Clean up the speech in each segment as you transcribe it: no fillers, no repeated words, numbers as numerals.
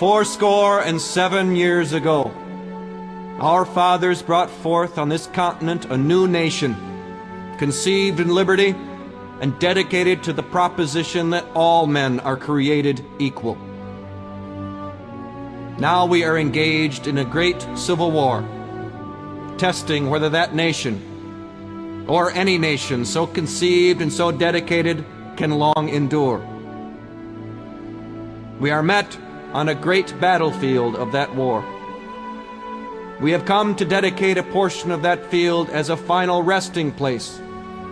407 years ago, our fathers brought forth on this continent a new nation, conceived in liberty and dedicated to the proposition that all men are created equal. Now we are engaged in a great civil war, testing whether that nation, or any nation so conceived and so dedicated, can long endure. We are met on a great battlefield of that war. We have come to dedicate a portion of that field as a final resting place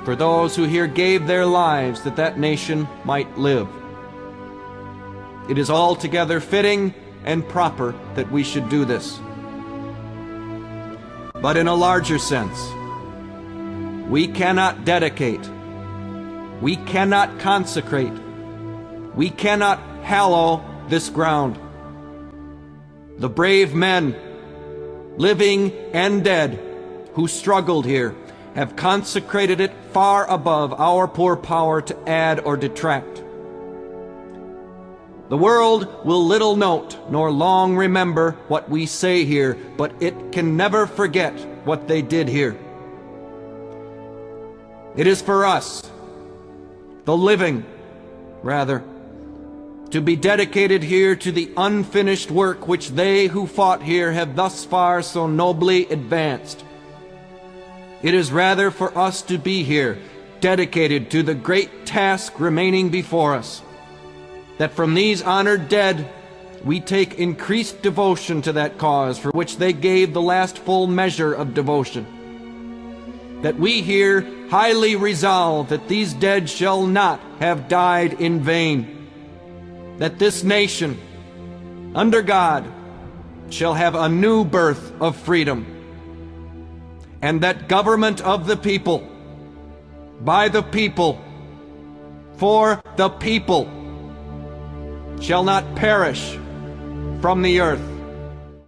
for those who here gave their lives that that nation might live. It is altogether fitting and proper that we should do this. But in a larger sense, we cannot dedicate, we cannot consecrate, we cannot hallow this ground. The brave men, living and dead, who struggled here, have consecrated it far above our poor power to add or detract. The world will little note nor long remember what we say here, but it can never forget what they did here. It is for us, the living, rather, to be dedicated here to the unfinished work which they who fought here have thus far so nobly advanced. It is rather for us to be here, dedicated to the great task remaining before us, that from these honored dead we take increased devotion to that cause for which they gave the last full measure of devotion. That we here highly resolve that these dead shall not have died in vain, that this nation, under God, shall have a new birth of freedom, and that government of the people, by the people, for the people, shall not perish from the earth.